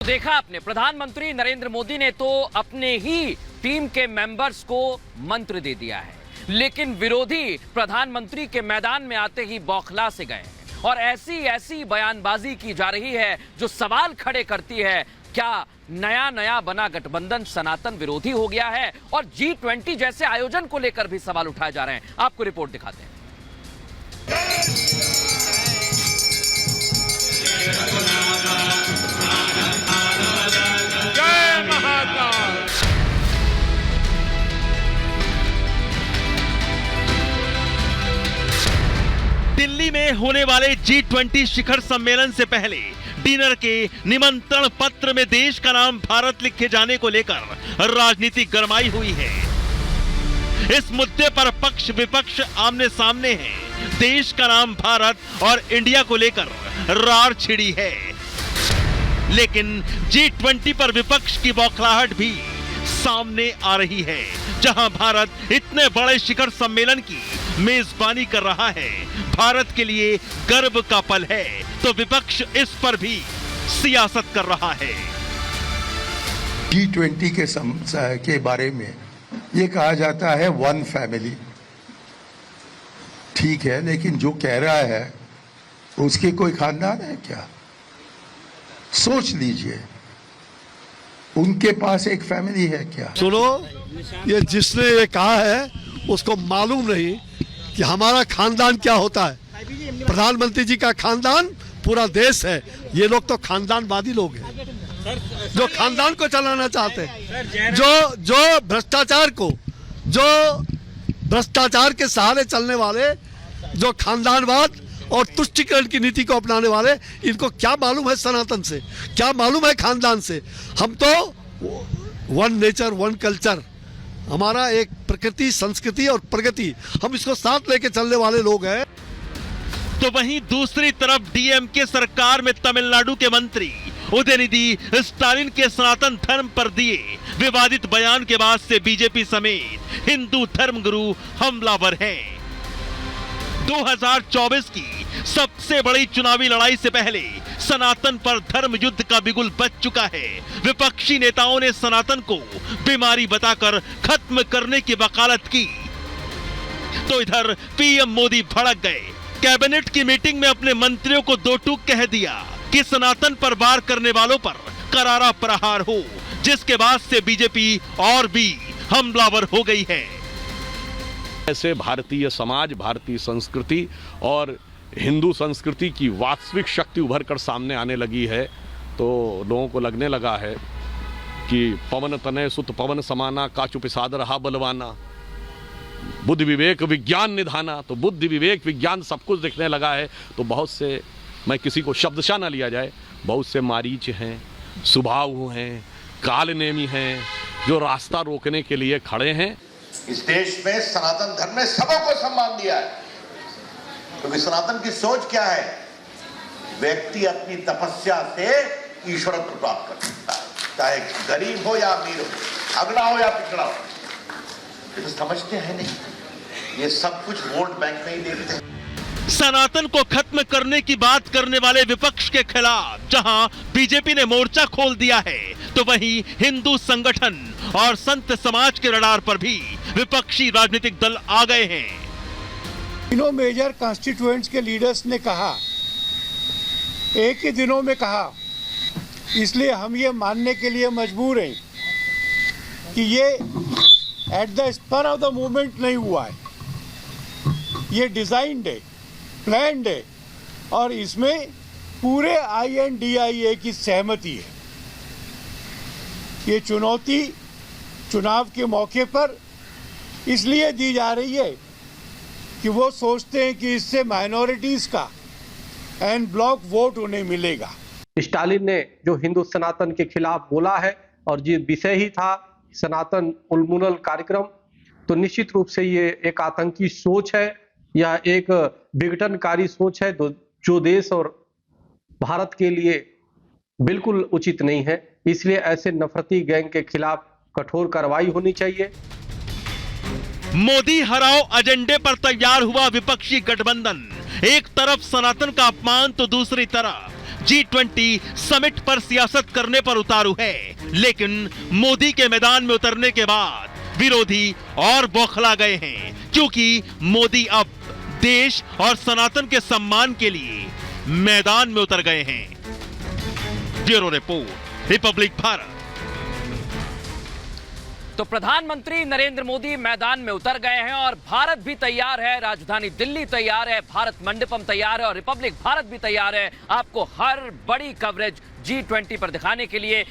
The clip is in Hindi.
देखा आपने, प्रधानमंत्री नरेंद्र मोदी ने तो अपने ही टीम के मेंबर्स को मंत्र दे दिया है, लेकिन विरोधी प्रधानमंत्री के मैदान में आते ही बौखला से गए हैं और ऐसी बयानबाजी की जा रही है जो सवाल खड़े करती है, क्या नया बना गठबंधन सनातन विरोधी हो गया है? और G20 जैसे आयोजन को लेकर भी सवाल उठाए जा रहे हैं। आपको रिपोर्ट दिखाते हैं। जय महाकाल। दिल्ली में होने वाले G20 शिखर सम्मेलन से पहले डिनर के निमंत्रण पत्र में देश का नाम भारत लिखे जाने को लेकर राजनीति गरमाई हुई है। इस मुद्दे पर पक्ष विपक्ष आमने सामने हैं। देश का नाम भारत और इंडिया को लेकर रार छिड़ी है, लेकिन G20 पर विपक्ष की बौखलाहट भी सामने आ रही है। जहां भारत इतने बड़े शिखर सम्मेलन की मेजबानी कर रहा है, भारत के लिए गर्व का पल है, तो विपक्ष इस पर भी सियासत कर रहा है। G20 के बारे में ये कहा जाता है वन फैमिली, ठीक है, लेकिन जो कह रहा है उसके कोई खानदान है क्या? सोच लीजिए, उनके पास एक फैमिली है क्या? सुनो, ये जिसने ये कहा है उसको मालूम नहीं कि हमारा खानदान क्या होता है। प्रधानमंत्री जी का खानदान पूरा देश है। ये लोग तो खानदानवादी लोग हैं, जो खानदान को चलाना चाहते हैं, जो भ्रष्टाचार के सहारे चलने वाले, जो खानदानवाद और तुष्टीकरण की नीति को अपनाने वाले, इनको क्या मालूम है सनातन से, क्या मालूम है खानदान से? हम तो वन नेचर वन कल्चर, हमारा एक प्रकृति संस्कृति और प्रगति, हम इसको साथ लेके चलने वाले लोग हैं। तो वहीं दूसरी तरफ डीएमके सरकार में तमिलनाडु के मंत्री उदयनिधि स्टालिन के सनातन धर्म पर दिए विवादित बयान के बाद से बीजेपी समेत हिंदू धर्मगुरु हमलावर हैं। 2024 की सबसे बड़ी चुनावी लड़ाई से पहले सनातन पर धर्म युद्ध का बिगुल बज चुका है। विपक्षी नेताओं ने सनातन को बीमारी बताकर खत्म करने की वकालत की, तो इधर पीएम मोदी भड़क गए। कैबिनेट की मीटिंग में अपने मंत्रियों को दो टूक कह दिया कि सनातन पर वार करने वालों पर करारा प्रहार हो, जिसके बाद से बीजेपी और भी हमलावर हो गई है। ऐसे भारतीय समाज, भारतीय संस्कृति और हिंदू संस्कृति की वास्तविक शक्ति उभर कर सामने आने लगी है, तो लोगों को लगने लगा है कि पवन तनय सुत पवन समाना, काचु पिसाद रहा बलवाना, बुद्धि विवेक विज्ञान निधाना। तो बुद्धि विवेक विज्ञान सब कुछ दिखने लगा है। तो बहुत से, मैं किसी को शब्दशः न लिया जाए, बहुत से मारीच हैं, सुभाव हैं, कालनेमी हैं, जो रास्ता रोकने के लिए खड़े हैं। इस देश में सनातन धर्म ने सबको सम्मान दिया है, क्योंकि सनातन की सोच क्या है? व्यक्ति अपनी तपस्या से ईश्वरत्व प्राप्त कर सकता है, चाहे गरीब हो या अमीर हो, अगड़ा हो या पिछड़ा हो। ये तो समझते हैं नहीं, ये सब कुछ वोट बैंक में ही देखते हैं। सनातन को खत्म करने की बात करने वाले विपक्ष के खिलाफ जहां बीजेपी ने मोर्चा खोल दिया है, तो वहीं हिंदू संगठन और संत समाज के रडार पर भी विपक्षी राजनीतिक दल आ गए हैं। तीनों मेजर कॉन्स्टिट्यूएंट्स के लीडर्स ने कहा, एक ही दिनों में कहा, इसलिए हम ये मानने के लिए मजबूर हैं कि ये at the spur of the movement नहीं हुआ है, ये डिजाइन्ड है, प्लान्ड है, और इसमें पूरे INDIA की सहमति है। ये चुनौती चुनाव के मौके पर इसलिए दी जा रही है कि वो सोचते हैं कि इससे माइनॉरिटीज का एन ब्लॉक वोट उन्हें मिलेगा। स्टालिन ने जो हिंदू सनातन के खिलाफ बोला है, और जो विषय ही था सनातन उन्मूलन कार्यक्रम, तो निश्चित रूप से ये एक आतंकी सोच है, यह एक विघटनकारी सोच है जो देश और भारत के लिए बिल्कुल उचित नहीं है। इसलिए ऐसे नफरती गैंग के खिलाफ कठोर कार्रवाई होनी चाहिए। मोदी हराओ एजेंडे पर तैयार हुआ विपक्षी गठबंधन। एक तरफ सनातन का अपमान तो दूसरी तरफ G20 समिट पर सियासत करने पर उतारू है, लेकिन मोदी के मैदान में उतरने के बाद विरोधी और बौखला गए हैं, क्योंकि मोदी अब देश और सनातन के सम्मान के लिए मैदान में उतर गए हैं। Bureau report, Republic Bharat. तो प्रधानमंत्री नरेंद्र मोदी मैदान में उतर गए हैं और भारत भी तैयार है, राजधानी दिल्ली तैयार है, भारत मंडपम तैयार है और रिपब्लिक भारत भी तैयार है आपको हर बड़ी कवरेज G20 पर दिखाने के लिए।